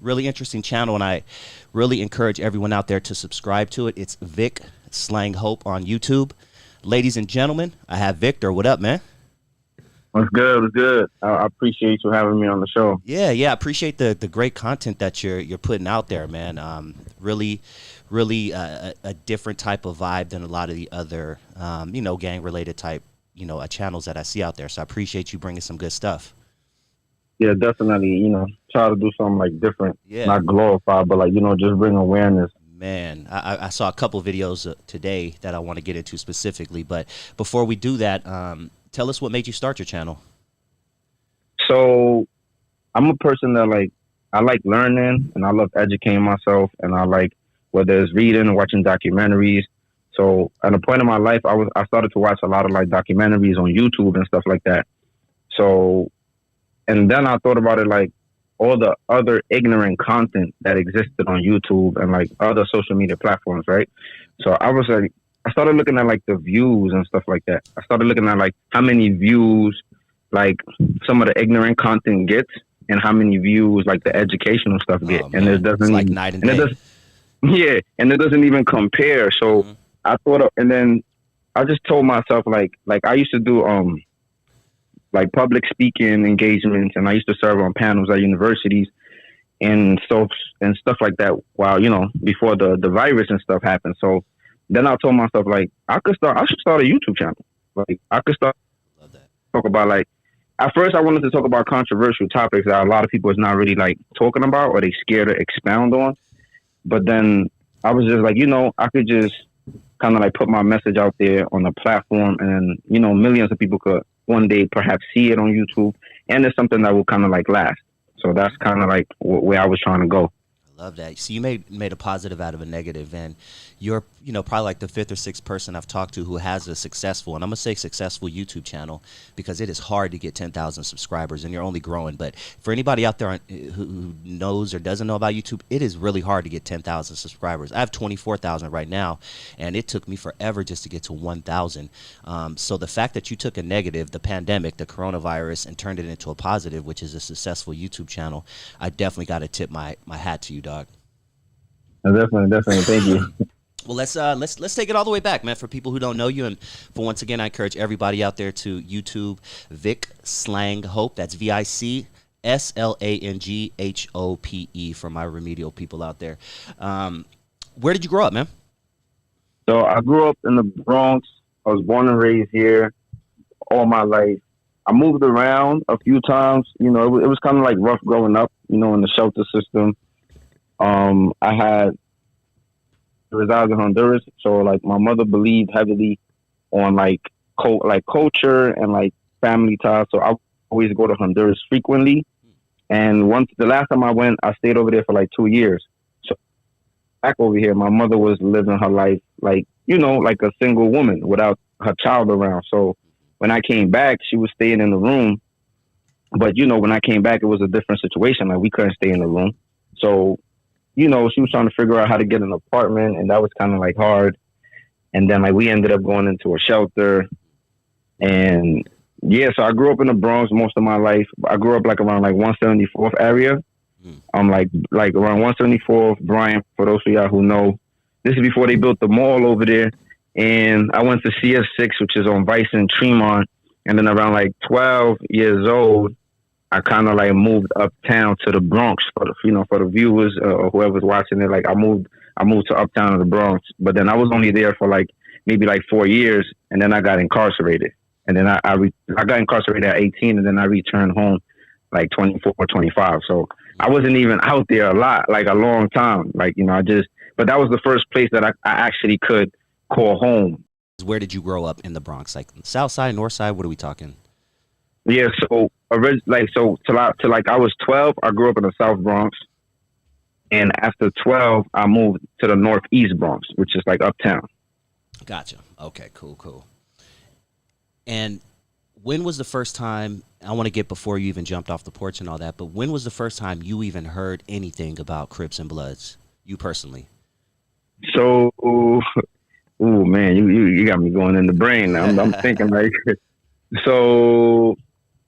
Really interesting channel, and I really encourage everyone out there to subscribe to it. It's Vic Slang Hope on YouTube. Ladies and gentlemen, I have Victor. What up, man? What's good? What's good? I appreciate you having me on the show. Yeah, I appreciate the great content that you're putting out there, man. Really, a different type of vibe than a lot of the other, gang related type, channels that I see out there. So I appreciate you bringing some good stuff. Yeah, definitely. Try to do something like different, Yeah, not glorified, but like just bring awareness. man. I saw a couple videos today that I want to get into specifically, but before we do that, tell us what made you start your channel. So I'm a person that I like learning and I love educating myself, and I like whether it's reading or watching documentaries. So at a point in my life, I started to watch a lot of like documentaries on YouTube and stuff like that. So, and then I thought about it like all the other ignorant content that existed on YouTube and like other social media platforms, right? So I started looking at like the views and stuff like that. I started looking at like how many views like some of the ignorant content gets and how many views like the educational stuff get. Man, And it doesn't it's like night and day. And it doesn't even compare. So I thought, and then I just told myself like I used to do like public speaking engagements, and I used to serve on panels at universities and stuff like that. While before the virus and stuff happened. So then I told myself like I should start a YouTube channel. Like I could start talk about like. At first, I wanted to talk about controversial topics that a lot of people is not really like talking about or they scared to expound on. But then I was just like, I could just kind of like put my message out there on a platform, and millions of people could one day perhaps see it on YouTube, and it's something that will kind of like last. So that's kind of like where I was trying to go. Love that. See, you made a positive out of a negative, and you're probably like the fifth or sixth person I've talked to who has a successful, and I'm gonna say successful, YouTube channel, because it is hard to get 10,000 subscribers and you're only growing. But for anybody out there who knows or doesn't know about YouTube, it is really hard to get 10,000 subscribers. I have 24,000 right now, and it took me forever just to get to 1,000. So the fact that you took a negative, the pandemic, the coronavirus, and turned it into a positive, which is a successful YouTube channel, I definitely got to tip my hat to you, dog. Definitely. Thank you. Well, let's take it all the way back, man, for people who don't know you. And for once again, I encourage everybody out there to YouTube Vic Slang Hope. That's VIC SLANGHOPE for my remedial people out there. Where did you grow up, man? So I grew up in the Bronx. I was born and raised here all my life. I moved around a few times. It was kind of like rough growing up, in the shelter system. I had resides in Honduras, so like my mother believed heavily on like culture and like family ties. So I always go to Honduras frequently. And the last time I went, I stayed over there for like 2 years. So back over here, my mother was living her life like like a single woman without her child around. So when I came back, she was staying in the room. But when I came back, it was a different situation. Like we couldn't stay in the room. So she was trying to figure out how to get an apartment, and that was kind of like hard. And then like we ended up going into a shelter. And so I grew up in the Bronx most of my life. I grew up like around like 174th area. Like around 174th, Bryant, for those of y'all who know. This is before they built the mall over there. And I went to CS6, which is on Vice and Tremont. And then around like 12 years old, I kind of like moved uptown to the Bronx for the viewers or whoever's watching it. Like I moved to uptown to the Bronx, but then I was only there for like maybe like 4 years, and then I got incarcerated. And then I got incarcerated at 18, and then I returned home like 24 or 25. So I wasn't even out there a lot, like a long time. Like but that was the first place that I actually could call home. Where did you grow up in the Bronx? Like South Side, North Side? What are we talking? Yeah, so till I was 12, I grew up in the South Bronx, and after 12, I moved to the Northeast Bronx, which is like uptown. Gotcha. Okay, cool. And when was the first time? I want to get before you even jumped off the porch and all that, but when was the first time you even heard anything about Crips and Bloods? You personally? So, man, you got me going in the brain now. I'm thinking like, so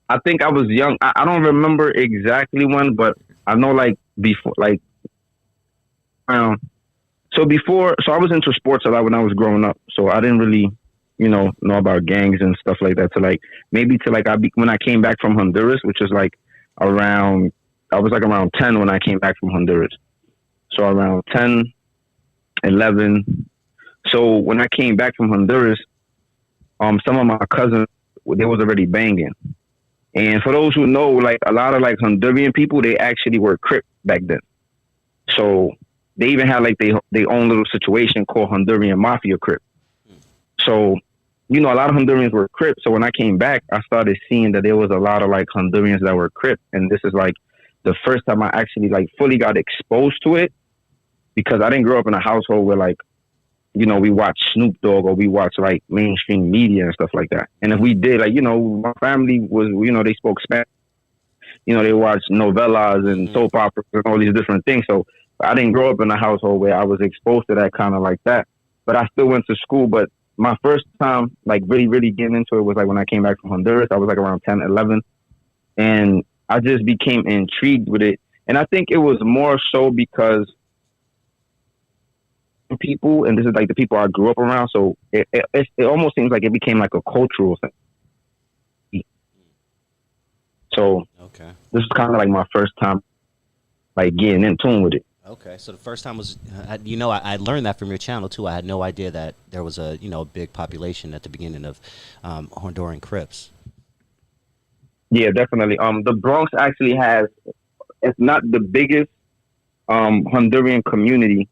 I think I was young. I don't remember exactly when, but I know like before, like, um, so I was into sports a lot when I was growing up. So I didn't really, know about gangs and stuff like that. To like maybe to like when I came back from Honduras, which was like around I was like around 10 when I came back from Honduras. So around 10, 11. So when I came back from Honduras, some of my cousins, they was already banging. And for those who know, like a lot of like Honduran people, they actually were Crip back then. So they even had like they own little situation called Honduran Mafia Crip. So, a lot of Hondurans were Crip. So when I came back, I started seeing that there was a lot of like Hondurans that were Crip. And this is like the first time I actually like fully got exposed to it, because I didn't grow up in a household where like, we watch Snoop Dogg or we watch like mainstream media and stuff like that. And if we did, like, my family was, they spoke Spanish. They watched novellas and soap operas and all these different things. So I didn't grow up in a household where I was exposed to that kind of like that. But I still went to school. But my first time, like really, really getting into it was like when I came back from Honduras. I was like around 10, 11. And I just became intrigued with it. And I think it was more so because people, and this is like the people I grew up around, so it almost seems like it became like a cultural thing. So okay, this is kind of like my first time like getting in tune with it. Okay, so the first time was, I learned that from your channel too. I had no idea that there was a big population at the beginning of Honduran Crips. Yeah, definitely. The Bronx actually has, it's not the biggest Honduran community.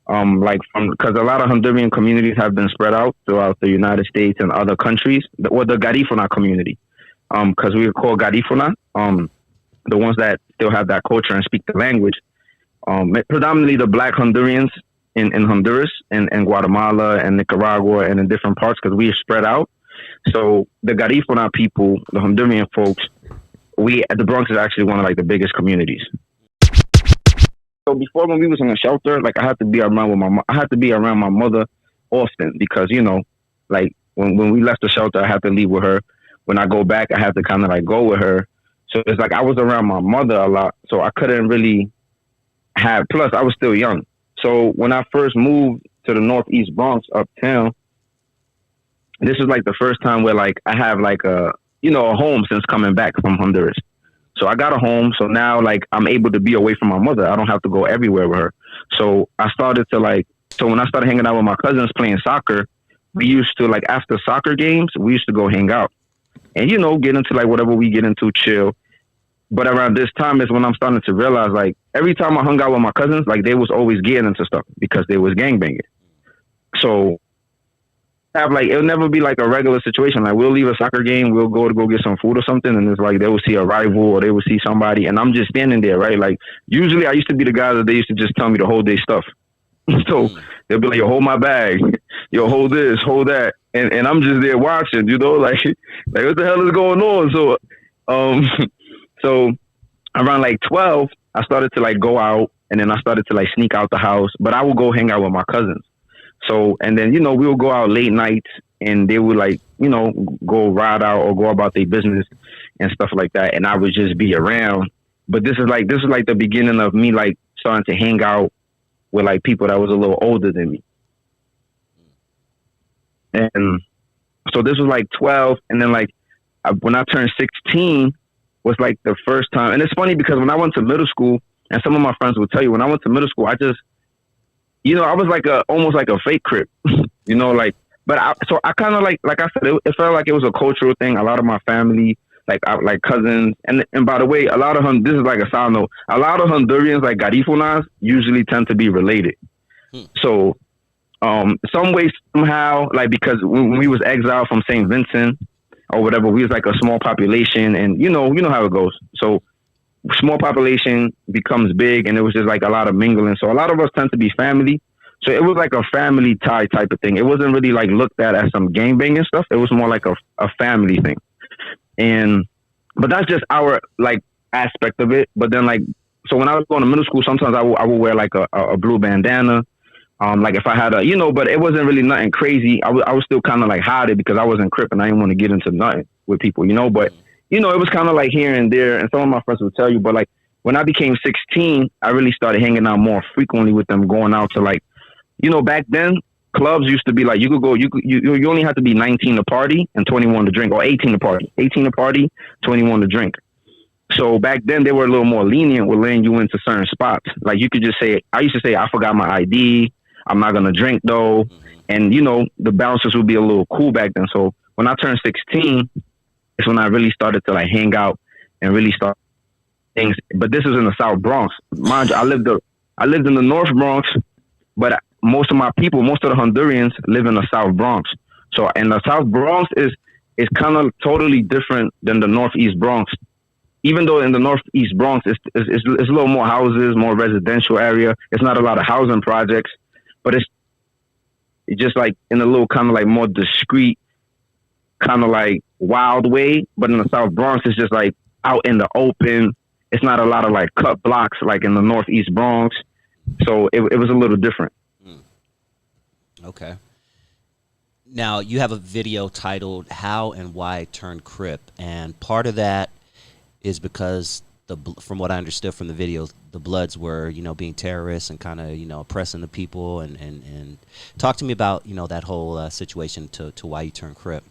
Because a lot of Honduran communities have been spread out throughout the United States and other countries, or the Garifuna community, because we are called Garifuna, the ones that still have that culture and speak the language, predominantly the black Hondurans in Honduras and Guatemala and Nicaragua and in different parts, because we are spread out. So the Garifuna people, the Honduran folks, the Bronx is actually one of like the biggest communities. So before, when we was in a shelter, like I had to be around my mother often, because like when we left the shelter, I had to leave with her. When I go back, I had to kind of like go with her. So it's like I was around my mother a lot, so I couldn't really have. Plus, I was still young. So when I first moved to the Northeast Bronx uptown, this is like the first time where like I have like a home since coming back from Honduras. So I got a home. So now like I'm able to be away from my mother. I don't have to go everywhere with her. So I started to when I started hanging out with my cousins playing soccer, we used to like after soccer games, we used to go hang out and, get into like whatever we get into, chill. But around this time is when I'm starting to realize like every time I hung out with my cousins, like they was always getting into stuff because they was gangbanging. So it'll never be like a regular situation. Like we'll leave a soccer game, we'll go get some food or something, and it's like they will see a rival or they will see somebody, and I'm just standing there, right? Like usually I used to be the guy that they used to just tell me to hold their stuff. So they'll be like, yo, hold my bag, yo, hold this, hold that, and I'm just there watching, like what the hell is going on? So so around like 12, I started to like go out, and then I started to like sneak out the house, but I would go hang out with my cousins. So, and then, we would go out late nights and they would like, go ride out or go about their business and stuff like that. And I would just be around. But this is like the beginning of me like starting to hang out with like people that was a little older than me. And so this was like 12. And then like when I turned 16 was like the first time. And it's funny because when I went to middle school, and some of my friends will tell you, when I went to middle school, I just, I was like almost like a fake Crip, but I kind of like I said, it felt like it was a cultural thing. A lot of my family, like cousins, and by the way, a lot of this is like a side note. A lot of Hondurans, like Garifunas, usually tend to be related. So, some way somehow, like because when we was exiled from St. Vincent or whatever, we was like a small population, and you know how it goes. So. Small population becomes big, and it was just like a lot of mingling. So a lot of us tend to be family. So it was like a family tie type of thing. It wasn't really like looked at as some gangbanging stuff. It was more like a family thing. But that's just our like aspect of it. But then like, so when I was going to middle school, sometimes I would wear like a blue bandana. Like if I had but it wasn't really nothing crazy. I was still kind of like hide it because I wasn't Crip and I didn't want to get into nothing with people, but it was kind of like here and there, and some of my friends would tell you, but like when I became 16, I really started hanging out more frequently with them, going out to like, back then clubs used to be like you could go, you only had to be 19 to party and 21 to drink, or 18 to party, 18 to party, 21 to drink. So back then they were a little more lenient with letting you into certain spots. Like you could just say, I used to say, I forgot my ID. I'm not going to drink though. And the bouncers would be a little cool back then. So when I turned 16, it's when I really started to like hang out and really start things. But this is in the South Bronx. Mind you, I lived in the North Bronx, but most of the Hondurans live in the South Bronx. So, and the South Bronx is kind of totally different than the Northeast Bronx. Even though in the Northeast Bronx, it's a little more houses, more residential area. It's not a lot of housing projects, but it's just like in a little kind of like more discreet, kind of like wild way. But in the South Bronx, it's just like out in the open. It's not a lot of like cut blocks like in the Northeast Bronx. So it was a little different. Okay. Now you have a video titled "How and Why Turn Crip," and part of that is because from what I understood from the video, the Bloods were, being terrorists and kind of, oppressing the people, and talk to me about, that whole situation to why you turned Crip.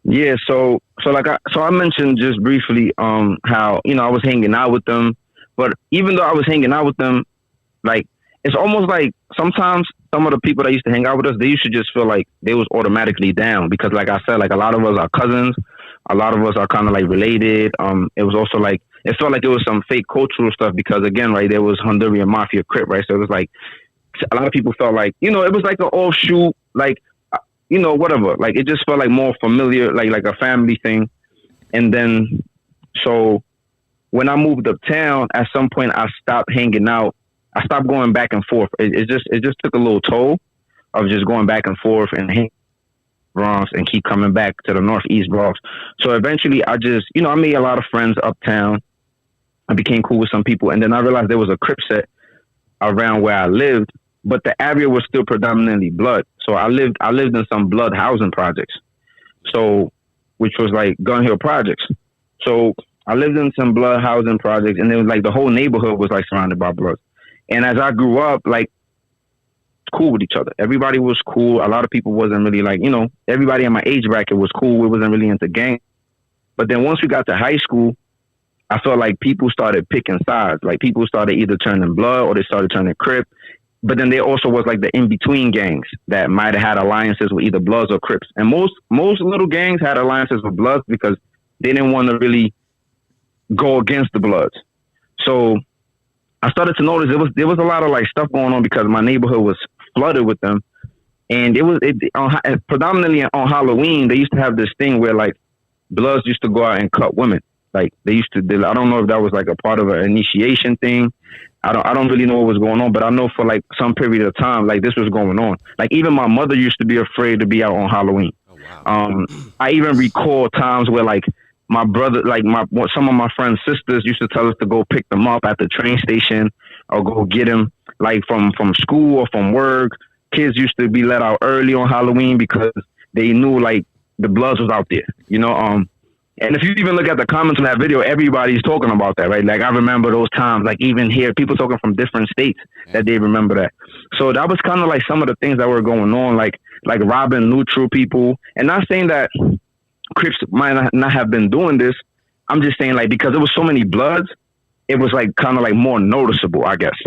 Yeah. So I mentioned just briefly, how, I was hanging out with them, but even though I was hanging out with them, like, it's almost like sometimes some of the people that used to hang out with us, they used to just feel like they was automatically down because, like I said, like a lot of us are cousins. A lot of us are kind of like related. It was also like, it felt like it was some fake cultural stuff because again, right, there was Honduran Mafia Crip, right? So it was like, a lot of people felt like, it was like an offshoot, like, whatever. Like it just felt like more familiar, like a family thing. And then, so when I moved uptown, at some point I stopped hanging out. I stopped going back and forth. It just took a little toll of just going back and forth and hanging Bronx and keep coming back to the Northeast Bronx. So eventually I just, I made a lot of friends uptown. I became cool with some people. And then I realized there was a Crip set around where I lived, but the area was still predominantly Blood. So I lived in some Blood housing projects. So, which was like Gun Hill projects. So I lived in some Blood housing projects and it was like the whole neighborhood was like surrounded by Blood. And as I grew up, like, cool with each other. Everybody was cool. A lot of people wasn't really like, everybody in my age bracket was cool. We wasn't really into gang. But then once we got to high school, I felt like people started picking sides. Like people started either turning Blood or they started turning Crip. But then there also was like the in-between gangs that might have had alliances with either Bloods or Crips. And most little gangs had alliances with Bloods because they didn't want to really go against the Bloods. So I started to notice there was a lot of like stuff going on because my neighborhood was flooded with them. And predominantly on Halloween, they used to have this thing where like Bloods used to go out and cut women. Like they used to, I don't know if that was like a part of an initiation thing. I don't really know what was going on, but I know for like some period of time, like this was going on. Like even my mother used to be afraid to be out on Halloween. Oh, wow. I even recall times where like my brother, like some of my friends' sisters used to tell us to go pick them up at the train station or go get them like from school or from work. Kids used to be let out early on Halloween because they knew like the Bloods was out there, And if you even look at the comments on that video, everybody's talking about that, right? Like I remember those times, like even here, people talking from different states that they remember that. So that was kind of like some of the things that were going on, like robbing neutral people. And not saying that Crips might not have been doing this. I'm just saying like, because there was so many Bloods, it was like kind of like more noticeable, I guess.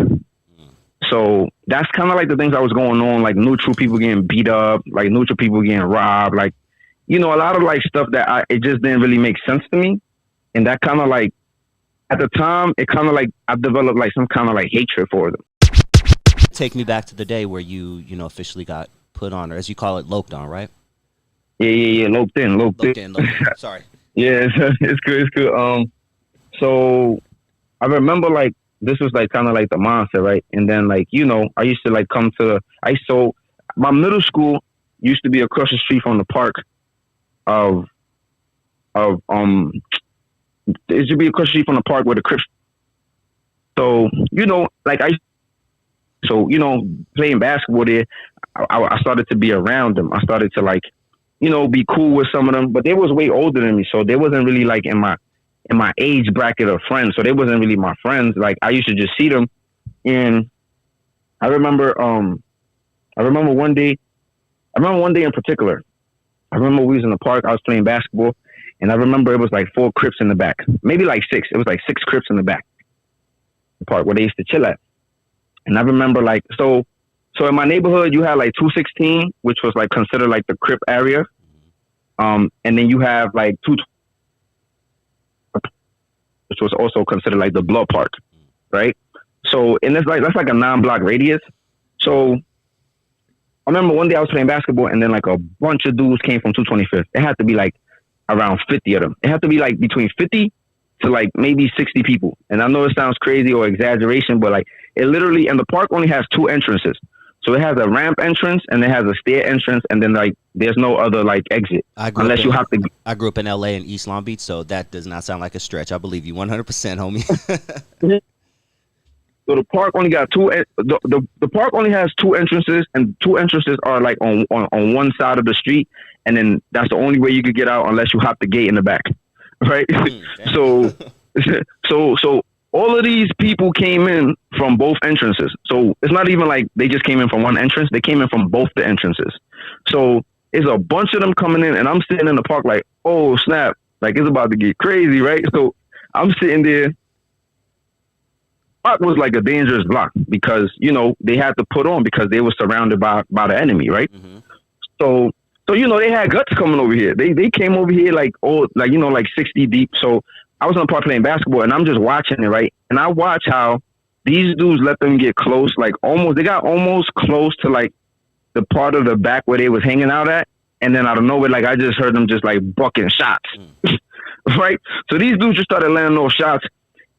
So that's kind of like the things that was going on, like neutral people getting beat up, like neutral people getting robbed, like, a lot of like stuff that it just didn't really make sense to me. And that kind of like, at the time, it kind of like, I developed like some kind of like hatred for them. Take me back to the day where you officially got put on, or as you call it, loped on, right? Yeah. Loped in. Sorry. Yeah, it's good. So I remember like, this was like kind of like the mindset, right? And then like, I used to like my middle school used to be across the street from the park it should be across the street from the park where the Crips. So, playing basketball there, I started to be around them. I started to like, be cool with some of them, but they was way older than me. So they wasn't really like in in my age bracket of friends, so they wasn't really my friends. Like I used to just see them, and I remember one day in particular. I remember we was in the park. I was playing basketball, and I remember it was like 4 Crips in the back, maybe like 6. It was like 6 Crips in the back of the park where they used to chill at. And I remember like so in my neighborhood you had like 216, which was like considered like the Crip area, and then you have like 2, which was also considered like the Blood Park, right? So and that's like a 9-block radius. So I remember one day I was playing basketball, and then like a bunch of dudes came from 225th. It had to be like around 50 of them. It had to be like between 50 to like maybe 60 people. And I know it sounds crazy or exaggeration, but like it literally, and the park only has 2 entrances. So it has a ramp entrance and it has a stair entrance, and then like there's no other like exit unless you have to. I grew up in LA in East Long Beach, so that does not sound like a stretch. I believe you 100%, homie. So the park only got 2. The park only has 2 entrances, and 2 entrances are like on one side of the street, and then that's the only way you could get out unless you hop the gate in the back, right? So all of these people came in from both entrances. So it's not even like they just came in from one entrance; they came in from both the entrances. So it's a bunch of them coming in, and I'm sitting in the park like, oh snap, like it's about to get crazy, right? So I'm sitting there. Block was like a dangerous block because they had to put on because they were surrounded by the enemy, right? Mm-hmm. So they had guts coming over here. They came over here like 60 deep. So I was on the park playing basketball, and I'm just watching it, right? And I watch how these dudes let them get close, like they got almost close to like the part of the back where they was hanging out at, and then out of nowhere, like I just heard them just like bucking shots, right? So these dudes just started landing those shots.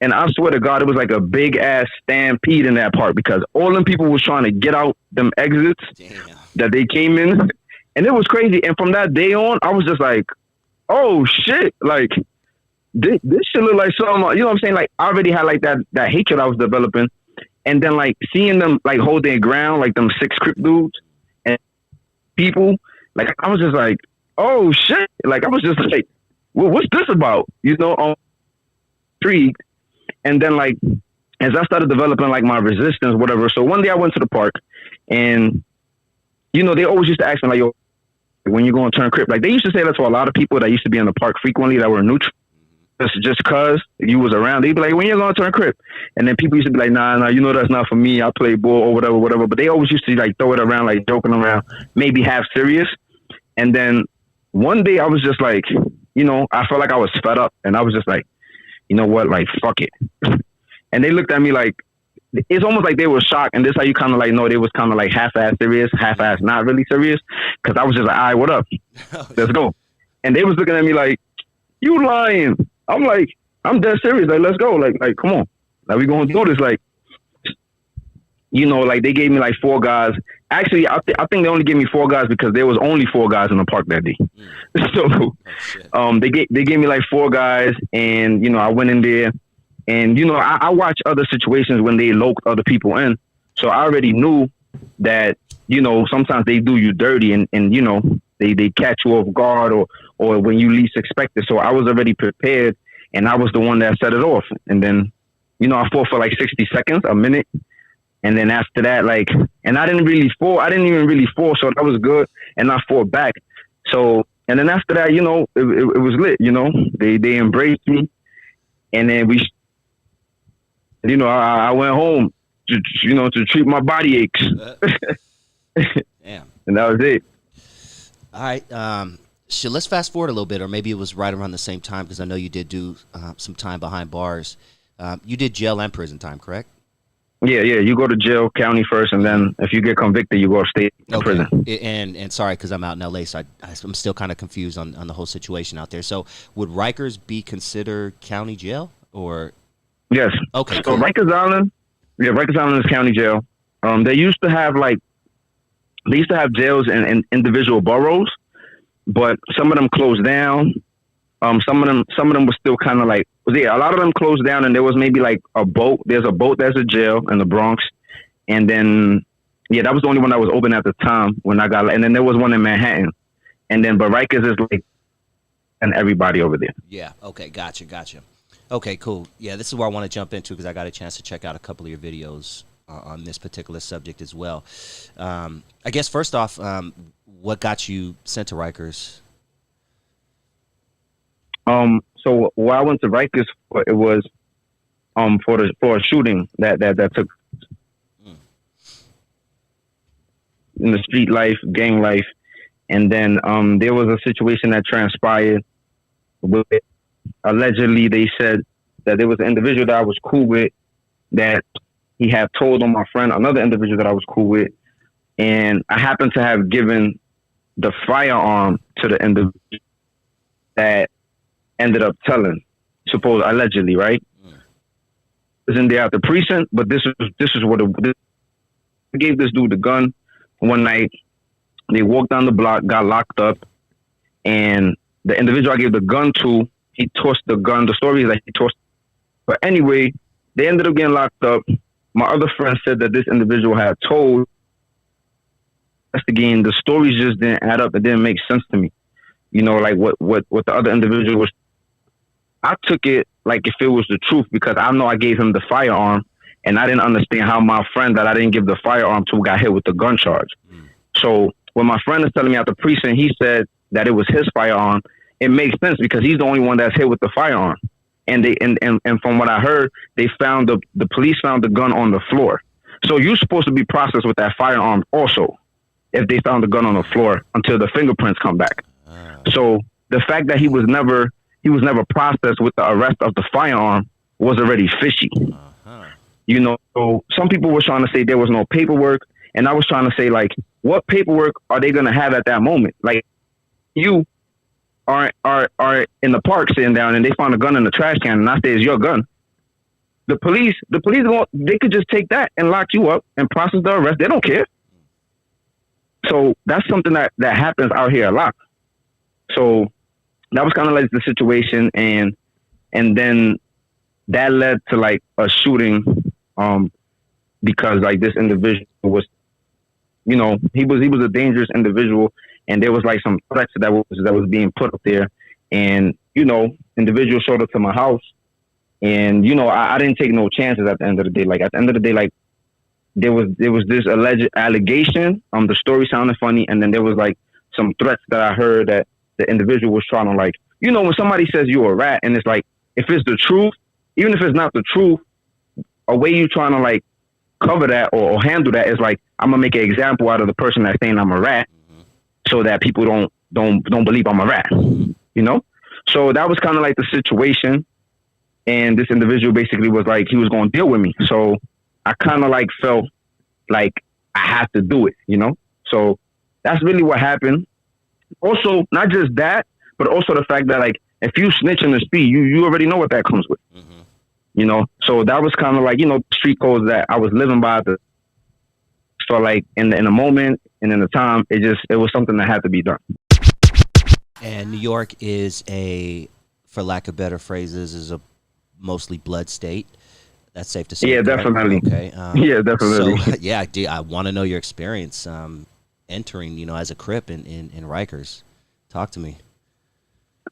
And I swear to God, it was like a big ass stampede in that part because all them people was trying to get out them exits that they came in. And it was crazy. And from that day on, I was just like, oh shit. Like this shit look like something, you know what I'm saying? Like I already had like that hatred I was developing. And then like seeing them like hold their ground, like them 6 Crip dudes and people, like I was just like, oh shit. Like I was just like, well, what's this about? Intrigued. And then, like, as I started developing, like, my resistance, whatever. So one day I went to the park, and, they always used to ask me, like, yo, when you going to turn Crip? Like, they used to say that to a lot of people that used to be in the park frequently that were neutral. Just because you was around. They'd be like, when you going to turn Crip? And then people used to be like, nah, that's not for me. I play ball or whatever. But they always used to, like, throw it around, like, joking around, maybe half serious. And then one day I was just like, I felt like I was fed up. And I was just like, you know what, like, fuck it. And they looked at me like, it's almost like they were shocked. And this how you kind of like know they was kind of like half-ass serious, half-ass not really serious. Because I was just like, all right, what up? Let's go. And they was looking at me like, you lying. I'm like, I'm dead serious. Like, let's go. Like, come on. Like, we going to do this. Like, like they gave me like 4 guys. Actually, I think they only gave me 4 guys because there was only 4 guys in the park that day. So, they gave me like 4 guys, and I went in there, and I watch other situations when they lock other people in. So I already knew that sometimes they do you dirty, and they catch you off guard or when you least expect it. So I was already prepared, and I was the one that set it off. And then I fought for like 60 seconds, a minute. And then after that, like, and I didn't even really fall. So that was good. And I fought back. So, and then after that, it was lit, they embraced me. And then I went home to treat my body aches. Damn. And that was it. All right. Let's fast forward a little bit, or maybe it was right around the same time, because I know you did do some time behind bars. You did jail and prison time, correct? Yeah. You go to jail, county first, and then if you get convicted, you go to state prison. And sorry, because I'm out in LA, so I'm still kind of confused on the whole situation out there. So would Rikers be considered county jail, or? Yes. Okay. So cool. Rikers Island is county jail. They used to have jails in individual boroughs, but some of them closed down. Some of them were still kind of like, a lot of them closed down, and there was maybe like a boat. There's a boat that's a jail in the Bronx. And then, that was the only one that was open at the time when I got, and then there was one in Manhattan. And then, but Rikers is like, and everybody over there. Yeah. Okay. Gotcha. Okay, cool. Yeah, this is where I want to jump into because I got a chance to check out a couple of your videos on this particular subject as well. I guess first off, what got you sent to Rikers? So where I went to Rikers, it was for a shooting that took in the street life, gang life, and then there was a situation that transpired with, allegedly they said that there was an individual that I was cool with that he had told on my friend, another individual that I was cool with, and I happened to have given the firearm to the individual that ended up telling, allegedly, right? Was in there at the precinct, but this is what I gave this dude the gun one night. They walked down the block, got locked up, and the individual I gave the gun to, he tossed the gun. The story is that he tossed. But anyway, they ended up getting locked up. My other friend said that this individual had told. Investigating, the stories just didn't add up. It didn't make sense to me. You know, like what the other individual was. I took it like if it was the truth because I know I gave him the firearm, and I didn't understand how my friend that I didn't give the firearm to got hit with the gun charge. So when my friend is telling me at the precinct, he said that it was his firearm. It makes sense because he's the only one that's hit with the firearm. And they and from what I heard, they found the police found the gun on the floor. So you're supposed to be processed with that firearm also, if they found the gun on the floor until the fingerprints come back. So the fact that he was never processed with the arrest of the firearm was already fishy. You know, so some people were trying to say there was no paperwork, and I was trying to say, like, what paperwork are they going to have at that moment? Like, you are in the park sitting down, and they found a gun in the trash can, and I say it's your gun. The police, they could just take that and lock you up and process the arrest. They don't care. So that's something that happens out here a lot. So that was kind of like the situation, and then that led to like a shooting, because like this individual was, you know, he was a dangerous individual, and there was like some threats that was being put up there, and you know, individual showed up to my house, and you know, I didn't take no chances at the end of the day. Like at the end of the day, like there was this alleged allegation. The story sounded funny, and then there was like some threats that I heard that the individual was trying to, like, you know, when somebody says you're a rat, and it's like, if it's the truth, even if it's not the truth, a way you trying to like cover that or handle that is like, I'm gonna make an example out of the person that's saying I'm a rat, so that people don't believe I'm a rat, you know. So that was kind of like the situation, and this individual basically was like, he was going to deal with me. So I kind of like felt like I had to do it, you know. So that's really what happened. Also, not just that, but also the fact that, like, if you snitch in the street, you already know what that comes with, you know. So that was kind of like, you know, street codes that I was living by. So like in the moment and in the time, it was something that had to be done. And New York is for lack of better phrases, is a mostly blood state. That's safe to say. Yeah, correct? definitely. Okay. Yeah, definitely. So yeah, I want to know your experience entering, you know, as a Crip in Rikers. Talk to me.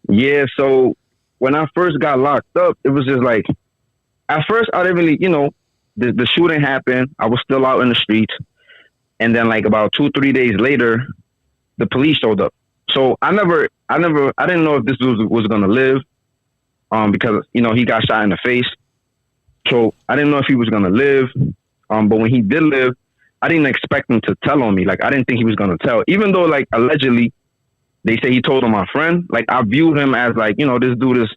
Yeah, so when I first got locked up, it was just like, at first I didn't really, you know, the shooting happened. I was still out in the streets. And then like about 2-3 days later, the police showed up. So I didn't know if this dude was going to live, because, you know, he got shot in the face. So I didn't know if he was going to live. But when he did live, I didn't expect him to tell on me. Like, I didn't think he was going to tell, even though like allegedly they say he told on my friend. Like, I viewed him as like, you know, this dude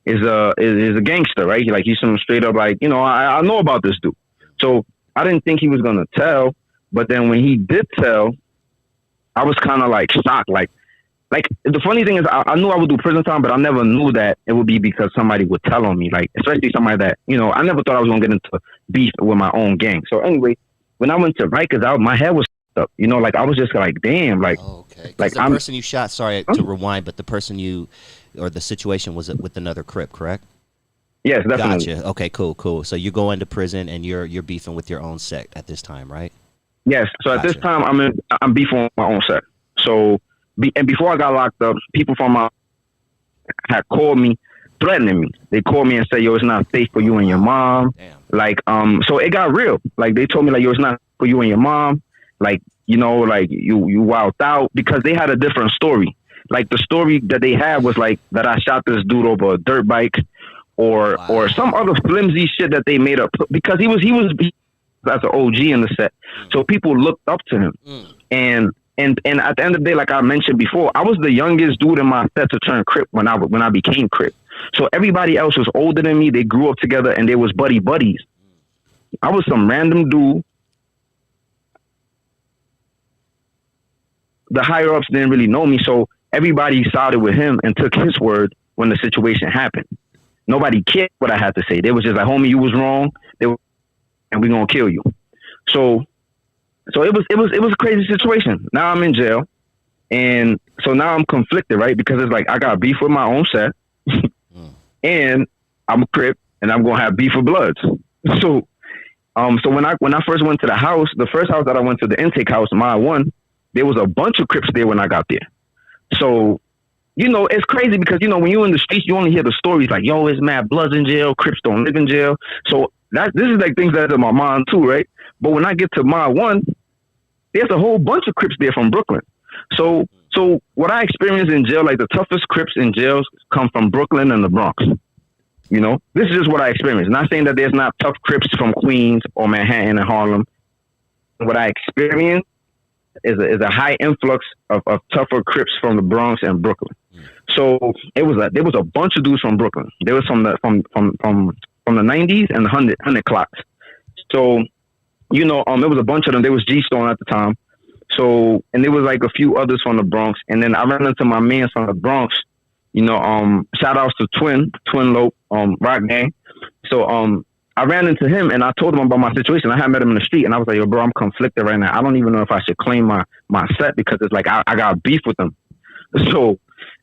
is a gangster, right? He's some straight up, like, you know, I know about this dude. So I didn't think he was going to tell. But then when he did tell, I was kind of like shocked. Like the funny thing is, I knew I would do prison time, but I never knew that it would be because somebody would tell on me. Like, especially somebody that, you know, I never thought I was going to get into beef with my own gang. So anyway, when I went to Rikers, my head was up, you know, like I was just like, damn, like, okay. Like the person you shot, sorry to rewind, but the person or the situation was with another Crip, correct? Yes, definitely. Gotcha. Okay, cool. So you're going to prison and you're beefing with your own sect at this time, right? Yes. So Gotcha. At this time, I'm beefing with my own sect. So, and before I got locked up, people from my had called me threatening me. They called me and said, yo, it's not safe for you and your mom. Damn. Like, so it got real. Like, they told me, like, yo, it's not for you and your mom. Like, you know, like, you wilded out, because they had a different story. Like, the story that they had was, like, that I shot this dude over a dirt bike, or some other flimsy shit that they made up, because he was as an OG in the set. So people looked up to him. And at the end of the day, like I mentioned before, I was the youngest dude in my set to turn Crip when I became Crip. So everybody else was older than me. They grew up together and they was buddies. I was some random dude. The higher ups didn't really know me, so everybody sided with him and took his word when the situation happened. Nobody cared what I had to say. They was just like, homie, you was wrong, and we gonna kill you. So it was a crazy situation. Now I'm in jail, and so now I'm conflicted, right? Because it's like I got beef with my own set, and I'm a Crip, and I'm gonna have beef with Bloods. So when I first went to the house, the first house that I went to, the intake house, my one, there was a bunch of Crips there when I got there. So, you know, it's crazy because, you know, when you're in the streets, you only hear the stories like, yo, it's mad Bloods in jail, Crips don't live in jail. So this is like things that's in my mind too, right? But when I get to my one, there's a whole bunch of Crips there from Brooklyn. So what I experienced in jail, like the toughest Crips in jails come from Brooklyn and the Bronx. You know, this is just what I experienced. Not saying that there's not tough Crips from Queens or Manhattan and Harlem. What I experienced is a high influx of tougher Crips from the Bronx and Brooklyn. So there was a bunch of dudes from Brooklyn. There was from the 90s and the 100 clocks. So, you know, it was a bunch of them. There was G-Stone at the time. So, and there was like a few others from the Bronx. And then I ran into my man from the Bronx, you know, shout outs to Twin Lope, Rock Gang. So, I ran into him and I told him about my situation. I had met him in the street and I was like, yo, bro, I'm conflicted right now. I don't even know if I should claim my set because it's like, I got beef with them. So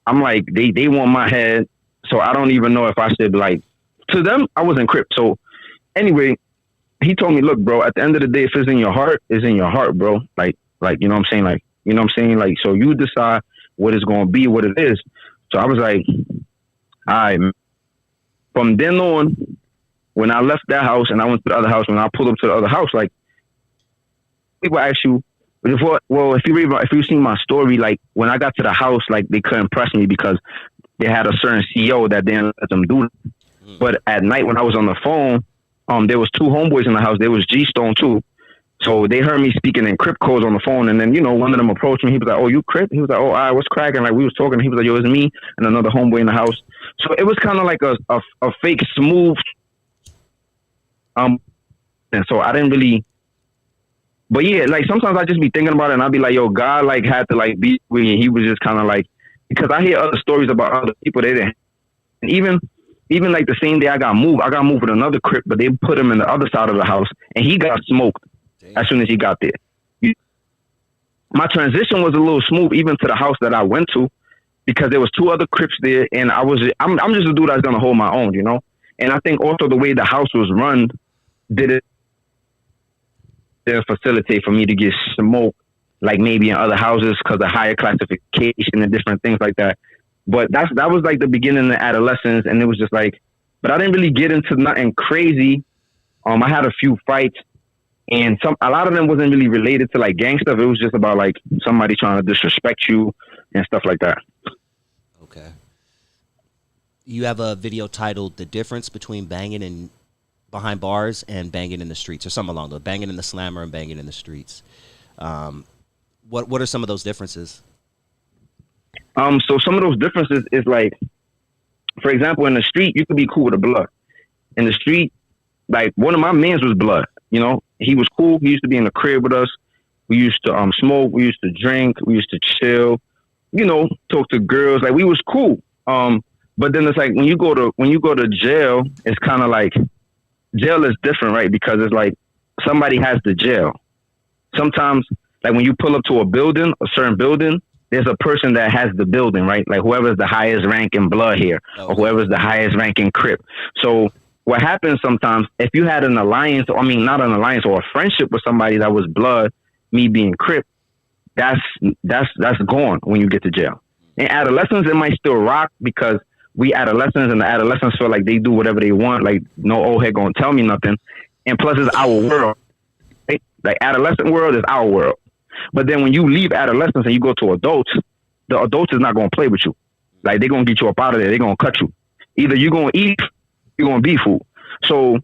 I'm like, they want my head. So I don't even know if I should, like, to them, I wasn't Crip. So anyway, he told me, look, bro, at the end of the day, if it's in your heart, it's in your heart, bro. Like, you know what I'm saying? Like, you know what I'm saying? Like, so you decide what it's going to be, what it is. So I was like, all right. From then on, when I left that house and I went to the other house, when I pulled up to the other house, like, people ask you, if you've seen my story, like, when I got to the house, like, they couldn't press me because they had a certain CEO that didn't let them do it. But at night when I was on the phone, there was two homeboys in the house. There was G-Stone too. So they heard me speaking in Crip codes on the phone. And then, you know, one of them approached me. He was like, oh, you Crip? He was like, oh, all right, what's cracking? Like, we was talking. He was like, yo, it's me and another homeboy in the house. So it was kind of like a fake smooth. And so I didn't really, but yeah, like sometimes I just be thinking about it and I'll be like, yo, God like had to like be with me. He was just kind of like, because I hear other stories about other people they didn't. And even like the same day I got moved with another Crip, but they put him in the other side of the house and he got smoked. Damn. As soon as he got there. My transition was a little smooth even to the house that I went to because there was two other Crips there and I'm just a dude that's gonna hold my own, you know? And I think also the way the house was run didn't facilitate for me to get smoked like maybe in other houses because of higher classification and different things like that. But that was like the beginning of adolescence, and it was just like, but I didn't really get into nothing crazy. I had a few fights, and a lot of them wasn't really related to like gang stuff. It was just about like somebody trying to disrespect you and stuff like that. Okay. You have a video titled "The Difference Between Banging in Behind Bars and Banging in the Streets," or something along those. Banging in the slammer and banging in the streets. What are some of those differences? So some of those differences is like, for example, in the street, you could be cool with a Blood. In the street, like one of my mans was Blood. You know, he was cool. He used to be in the crib with us. We used to smoke. We used to drink. We used to chill. You know, talk to girls. Like we was cool. But then it's like when you go to jail, it's kind of like jail is different, right? Because it's like somebody has the jail. Sometimes, like when you pull up to a certain building, there's a person that has the building, right? Like whoever's the highest ranking Blood here, or whoever's the highest ranking Crip. So what happens sometimes, if you had an alliance, or not an alliance, or a friendship with somebody that was Blood, me being Crip, that's gone when you get to jail. In adolescence, it might still rock because we adolescents, and the adolescents feel like they do whatever they want. Like no old head gonna tell me nothing. And plus, it's our world. Right? Like adolescent world is our world. But then when you leave adolescence and you go to adults, the adults is not gonna play with you. Like they're gonna get you up out of there. They're gonna cut you. Either you're gonna eat, you're gonna be food. So,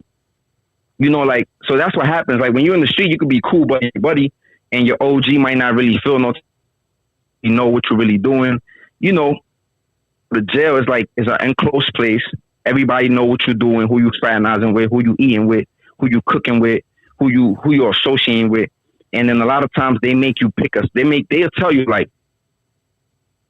you know, like, so that's what happens. Like when you're in the street, you could be cool, buddy, and your OG might not really feel no. You know what you're really doing. You know, the jail is like it's an enclosed place. Everybody know what you're doing, who you fraternizing with, who you eating with, who you cooking with, who you're associating with. And then a lot of times they make you pick us. They'll tell you like,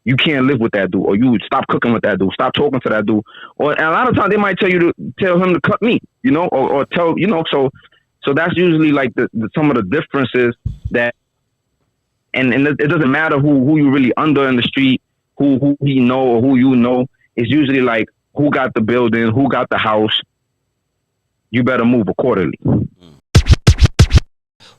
you can't live with that dude, or you stop cooking with that dude, stop talking to that dude. And a lot of times they might tell him to cut me, you know, or tell, you know, so that's usually like some of the differences that, and it doesn't matter who you really under in the street, who he know or who you know. It's usually like who got the building, who got the house. You better move accordingly.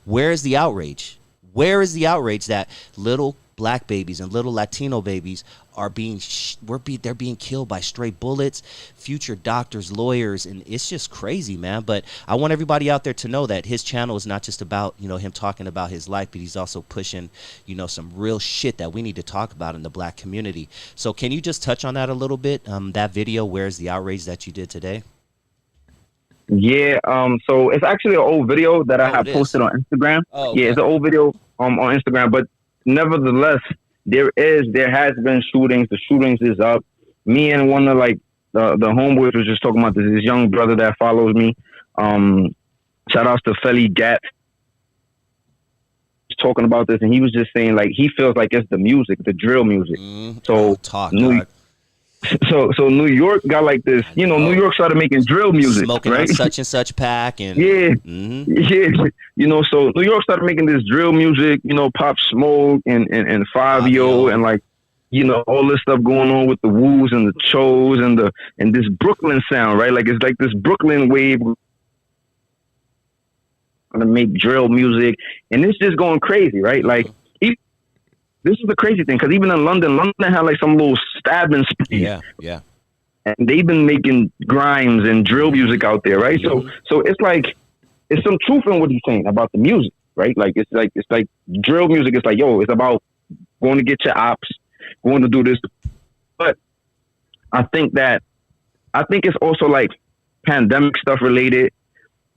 Where is the outrage? Where is the outrage that little black babies and little Latino babies are they're being killed by stray bullets, future doctors, lawyers, and it's just crazy, man. But I want everybody out there to know that his channel is not just about, you know, him talking about his life, but he's also pushing, you know, some real shit that we need to talk about in the black community. So can you just touch on that a little bit? That video, Where's the Outrage, that you did today? Yeah, so it's actually an old video that I have posted on Instagram. Oh, okay. Yeah, it's an old video on Instagram, but nevertheless, there has been shootings. The shootings is up. Me and one of like the homeboys was just talking about this young brother that follows me. Shout outs to Felly Gat. Talking about this, and he was just saying like he feels like it's the music, the drill music. So So New York got like this, you know, New York started making drill music, smoking right? On such and such pack, and yeah, you know, so New York started making this drill music, you know, Pop Smoke and Fabio and like, you know, all this stuff going on with the Woos and the Chos and this Brooklyn sound, right? Like it's like this Brooklyn wave gonna make drill music, and it's just going crazy, right? Like. This is the crazy thing, because even in London had like some little stabbing spree. Yeah. And they've been making grimes and drill music out there, right? So it's like, it's some truth in what he's saying about the music, right? Like it's like drill music is like, yo, it's about going to get your ops, going to do this. But I think it's also like pandemic stuff related.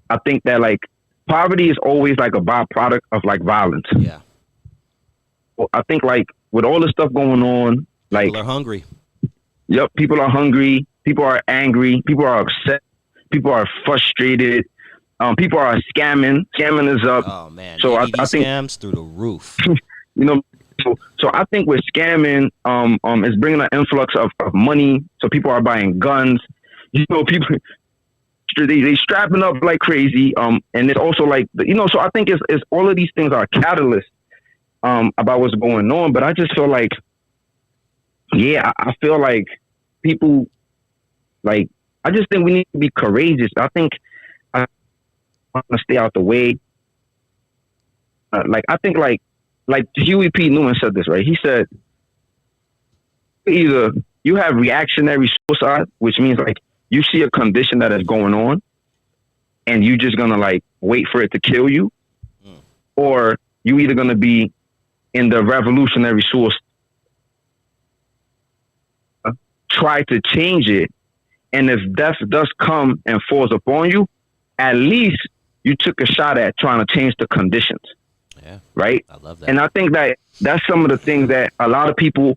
I think that like poverty is always like a byproduct of like violence. Yeah. I think like with all the stuff going on, like people are hungry. Yep, people are hungry. People are angry. People are upset. People are frustrated. People are scamming. Scamming is up. Oh man, so I think scams through the roof. You know, so I think with scamming, is bringing an influx of money. So people are buying guns. You know, people they strapping up like crazy. And it's also like, you know, so I think it's all of these things are catalysts. About what's going on, but I just feel like, yeah, I feel like people, like, I just think we need to be courageous. I think I want to stay out the way. I think like Huey P. Newman said this, right? He said, either you have reactionary suicide, which means like you see a condition that is going on and you just gonna like wait for it to kill you, or you either gonna be in the revolutionary source, try to change it, and if death does come and falls upon you, at least you took a shot at trying to change the conditions. Yeah, right. I love that. And I think that that's some of the things that a lot of people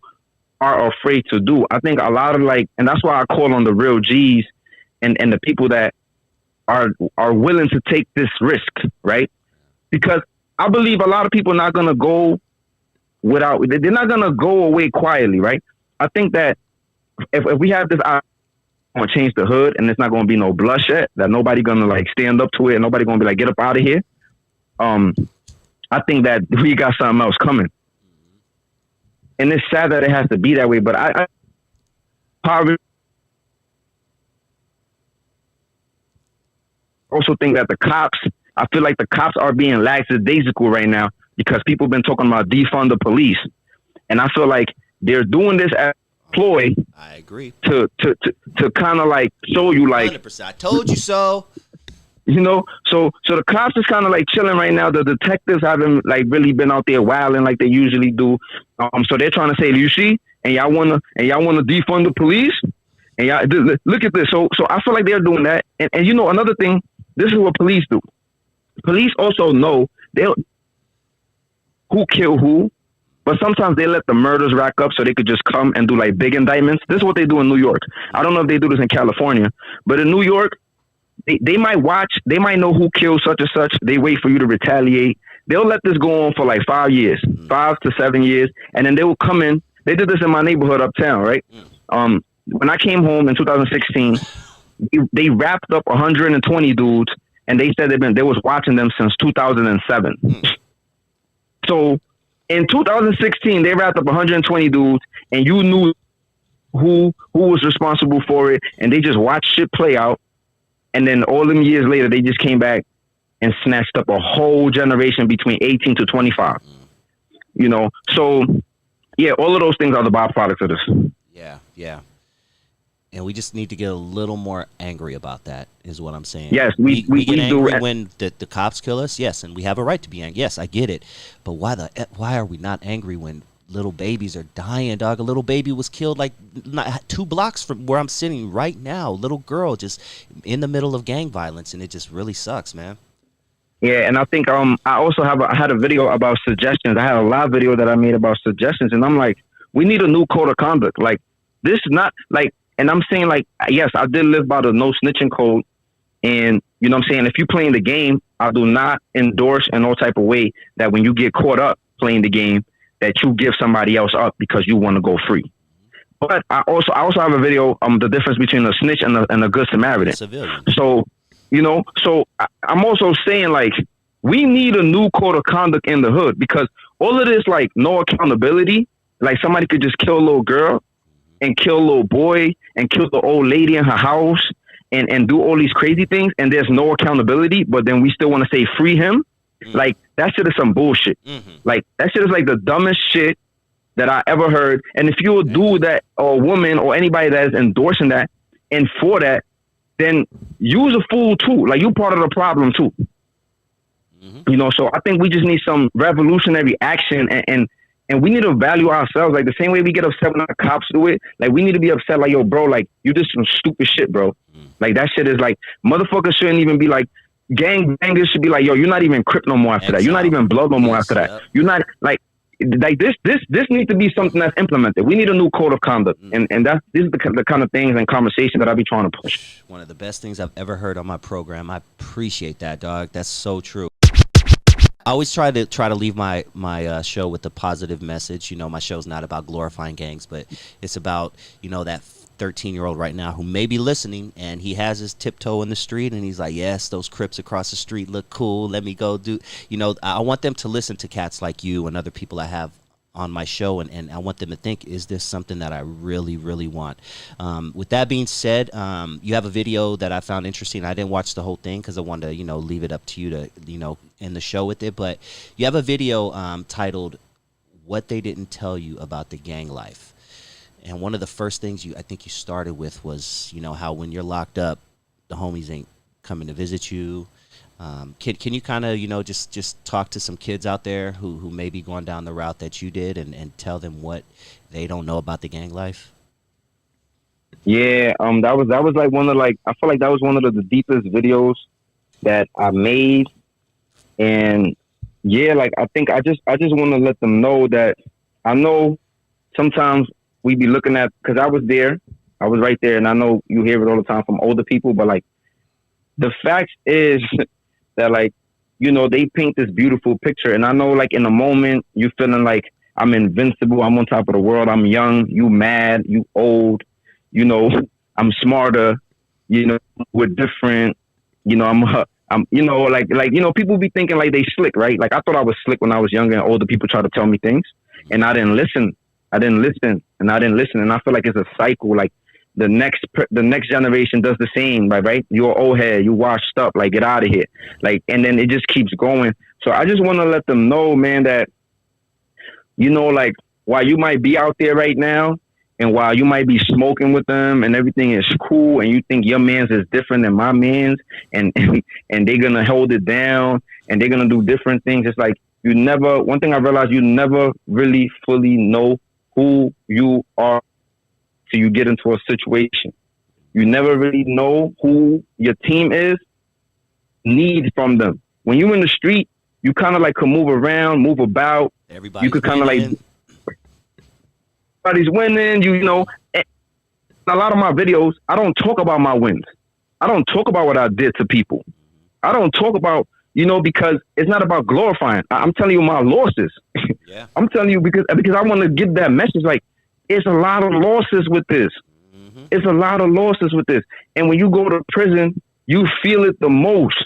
are afraid to do. I think a lot of like, and that's why I call on the real G's and the people that are willing to take this risk, right? Because I believe a lot of people are not gonna go without, they're not going to go away quietly, right? I think that if we have this, I'm going to change the hood and it's not going to be no bloodshed, that nobody going to like stand up to it and nobody going to be like, get up out of here. I think that we got something else coming. And it's sad that it has to be that way, but I also think that I feel like the cops are being lackadaisical right now, because people have been talking about defund the police. And I feel like they're doing this ploy I agree. to kind of like show you like 100%. I told you so. So the cops is kind of like chilling right now. The detectives haven't like really been out there wilding like they usually do. So they're trying to say, you see, and y'all wanna defund the police, and y'all look at this. So I feel like they're doing that. And another thing, this is what police do. Police also know who killed who, but sometimes they let the murders rack up so they could just come and do like big indictments. This is what they do in New York. I don't know if they do this in California, but in New York, they might watch, they might know who killed such and such. They wait for you to retaliate. They'll let this go on for like 5 years, 5 to 7 years, and then they will come in. They did this in my neighborhood uptown, right? When I came home in 2016, they wrapped up 120 dudes, and they said they was watching them since 2007. So in 2016, they wrapped up 120 dudes, and you knew who was responsible for it, and they just watched shit play out. And then all them years later, they just came back and snatched up a whole generation between 18 to 25. So yeah, all of those things are the byproducts of this. Yeah. And we just need to get a little more angry about that, is what I'm saying. Yes, we get angry do. when the cops kill us, yes, and we have a right to be angry. Yes, I get it. But why are we not angry when little babies are dying, dog? A little baby was killed like 2 blocks from where I'm sitting right now. Little girl just in the middle of gang violence, and it just really sucks, man. Yeah, and I think I also had a video about suggestions. I had a live video that I made about suggestions, and I'm like, we need a new code of conduct. Like, this is not like, and I'm saying like, yes, I did live by the no snitching code, and you know what I'm saying, if you're playing the game, I do not endorse in no type of way that when you get caught up playing the game, that you give somebody else up because you want to go free. But I also have a video the difference between a snitch and a good Samaritan. Civilian. So I'm also saying like we need a new code of conduct in the hood, because all of this like no accountability, like somebody could just kill a little girl and kill a little boy and kill the old lady in her house and do all these crazy things, and there's no accountability, but then we still want to say free him. Like, that shit is some bullshit. Like, that shit is like the dumbest shit that I ever heard. And if you're a dude that, or a woman or anybody that is endorsing that and for that, then you's a fool too. Like, you part of the problem too. So I think we just need some revolutionary action, and we need to value ourselves. Like, the same way we get upset when the cops do it, like, we need to be upset like, yo, bro, like, you did some stupid shit, bro. Like, that shit is like, motherfuckers shouldn't even be like, gangbangers should be like, yo, you're not even Crip no more after that. You're not even Blood no more after that. You're not like this needs to be something that's implemented. We need a new code of conduct, and these are the kind of things and conversations that I be trying to push. One of the best things I've ever heard on my program. I appreciate that, dog. That's so true. I always try to leave my show with a positive message. My show's not about glorifying gangs, but it's about that 13-year-old right now who may be listening, and he has his tiptoe in the street, and he's like, yes, those Crips across the street look cool, let me go do. I want them to listen to cats like you and other people I have on my show, and I want them to think, is this something that I really, really want? With that being said, you have a video that I found interesting. I didn't watch the whole thing because I wanted to leave it up to you to end the show with it, but you have a video titled "What They Didn't Tell You About the Gang Life." And one of the first things I think you started with was, how when you're locked up, the homies ain't coming to visit you. Can you kind of, just talk to some kids out there who may be going down the route that you did, and tell them what they don't know about the gang life? Yeah, that was like one of I feel like that was one of the deepest videos that I made, and yeah, like I think I just want to let them know that I know sometimes we be looking at, because I was right there, and I know you hear it all the time from older people, but like the fact is that like, they paint this beautiful picture, and I know like in the moment you feeling like I'm invincible, I'm on top of the world, I'm young, you mad, you old, I'm smarter, we're different, I'm people be thinking like they slick, right? Like I thought I was slick when I was younger, and older people try to tell me things, and I didn't listen. And I feel like it's a cycle. Like the next generation does the same, right? You're old head, you washed up, like get out of here, like, and then it just keeps going. So I just want to let them know, man, that like while you might be out there right now And while you might be smoking with them and everything is cool, and you think your man's is different than my man's, and and they're gonna hold it down, and they're gonna do different things. It's like you never. One thing I realized, you never really fully know who you are till you get into a situation. You never really know who your team is, need from them. When you're in the street, you kind of like can move around, move about. Everybody's You could kind of like, everybody's winning. You know, and a lot of my videos, I don't talk about my wins. I don't talk about what I did to people. I don't talk about, you know, because it's not about glorifying. I'm telling you my losses. Yeah. I'm telling you because I want to give that message. Like, it's a lot of losses with this. It's a lot of losses with this. And when you go to prison, you feel it the most.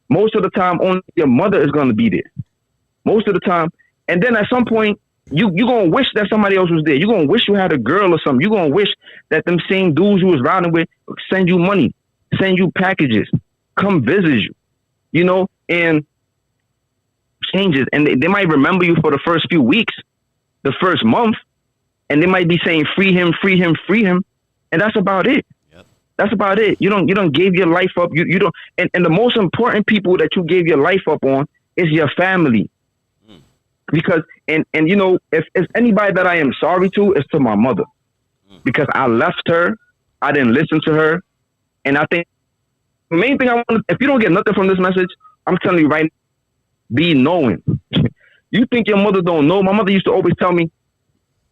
Most of the time, only your mother is going to be there. Most of the time. And then at some point, you're going to wish that somebody else was there. You're going to wish you had a girl or something. You're going to wish that them same dudes you was riding with send you money, send you packages, come visit you, you know, and changes. And they might remember you for the first few weeks, the first month, and they might be saying, free him, free him, free him. And that's about it. Yep. That's about it. You don't give your life up. You don't. And the most important people that you gave your life up on is your family. Because, and you know, if anybody that I am sorry to, is to my mother. Because I left her. I didn't listen to her. And I think the main thing I want, if you don't get nothing from this message, I'm telling you right now, be knowing. You think your mother don't know? My mother used to always tell me,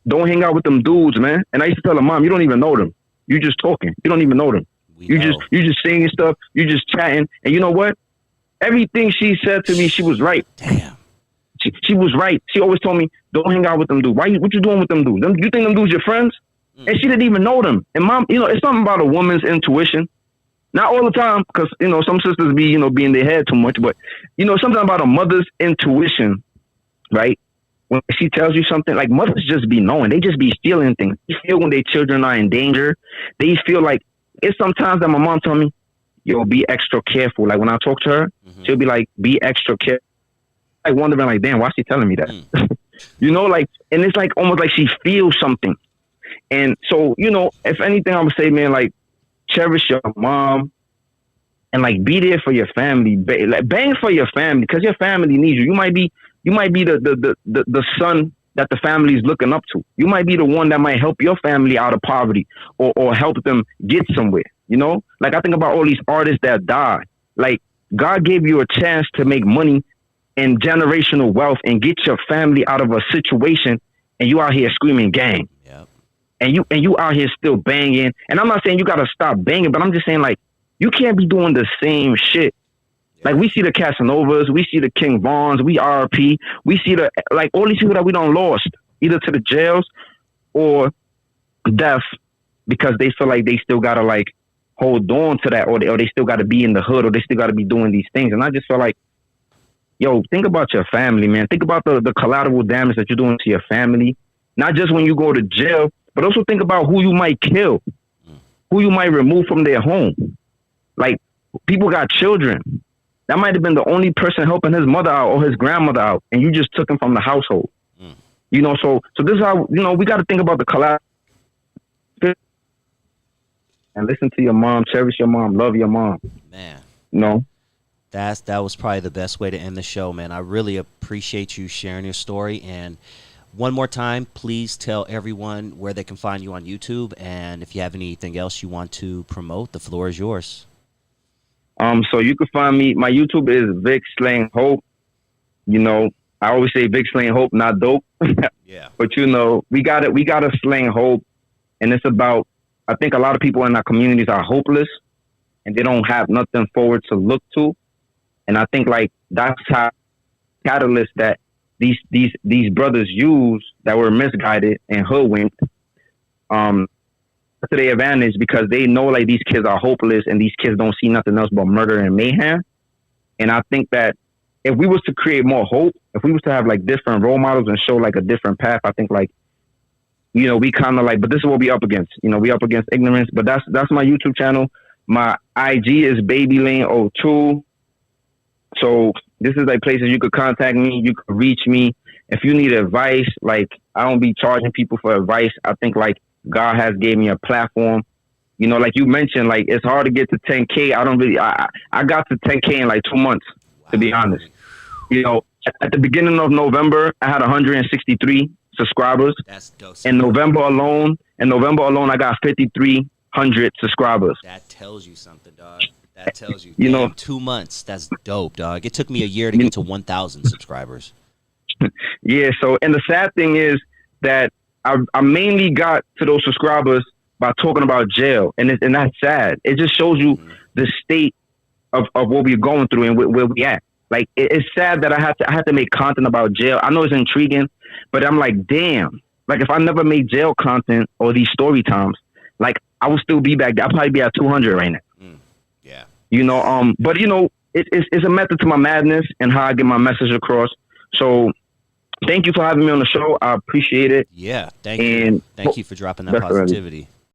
don't hang out with them dudes, man. And I used to tell her, Mom, you don't even know them. You just talking. You don't even know them. You just saying stuff. You just chatting. And you know what? Everything she said to me, she was right. Damn. She was right. She always told me, don't hang out with them dudes. What you doing with them dudes? You think them dudes your friends? And she didn't even know them. And Mom, you know, it's something about a woman's intuition. Not all the time, because, you know, some sisters be, you know, be in their head too much. But, you know, something about a mother's intuition, right? When she tells you something, like mothers just be knowing. They just be feeling things. They feel when their children are in danger. They feel like, it's sometimes that my mom told me, yo, be extra careful. Like when I talk to her, she'll be like, be extra careful. Like wondering like, damn, why is she telling me that? You know, like, and it's like almost like she feels something. And so, you know, if anything, I would say, man, like, cherish your mom and like be there for your family. Like, bang for your family because your family needs you. You might be the son that the family is looking up to. You might be the one that might help your family out of poverty or help them get somewhere. You know, like I think about all these artists that died. Like God gave you a chance to make money and generational wealth and get your family out of a situation, and you out here screaming gang. Yep. And you out here still banging. And I'm not saying you gotta stop banging, but I'm just saying like you can't be doing the same shit. Like we see the Casanovas, we see the King Vaughns, we RP, we see the like all these people that we done lost either to the jails or death because they feel like they still gotta like hold on to that or they still gotta be in the hood or they still gotta be doing these things. And I just feel like, yo, think about your family, man. Think about the collateral damage that you're doing to your family. Not just when you go to jail, but also think about who you might kill, who you might remove from their home. Like people got children. That might have been the only person helping his mother out or his grandmother out, and you just took him from the household. You know, so this is how, you know, we got to think about the collateral. And listen to your mom, cherish your mom, love your mom. Man. You know? That was probably the best way to end the show, man. I really appreciate you sharing your story. And one more time, please tell everyone where they can find you on YouTube. And if you have anything else you want to promote, the floor is yours. So you can find me. My YouTube is Vic Slang Hope. You know, I always say Vic Slang Hope, not dope. Yeah. But you know, we got to slang hope, and it's about. I think a lot of people in our communities are hopeless, and they don't have nothing forward to look to. And I think like that's how catalyst that these brothers use that were misguided and hoodwinked to their advantage because they know like these kids are hopeless and these kids don't see nothing else but murder and mayhem. And I think that if we was to create more hope, if we was to have like different role models and show like a different path, I think like, you know, we kind of like, but this is what we up against. You know, we up against ignorance, but that's my YouTube channel. My IG is BabyLane02. So this is like places you could contact me. You could reach me. If you need advice, like I don't be charging people for advice. I think like God has gave me a platform. You know, like you mentioned, like it's hard to get to 10K. I got to 10K in like 2 months, to be honest. You know, at the beginning of November, I had 163 subscribers. That's dope. In November alone, I got 5,300 subscribers. That tells you something, dog. That tells you. You know, 2 months. That's dope, dog. It took me a year to get to 1,000 subscribers. Yeah. So, and the sad thing is that I mainly got to those subscribers by talking about jail, and that's sad. It just shows you the state of what we're going through and where we at. Like, it's sad that I have to make content about jail. I know it's intriguing, but I'm like, damn. Like, if I never made jail content or these story times, like, I would still be back there. I'll probably be at 200 right now. Yeah. You know, but you know, it's a method to my madness and how I get my message across. So, thank you for having me on the show. I appreciate it. Yeah, thank you. Thank you for dropping that positivity.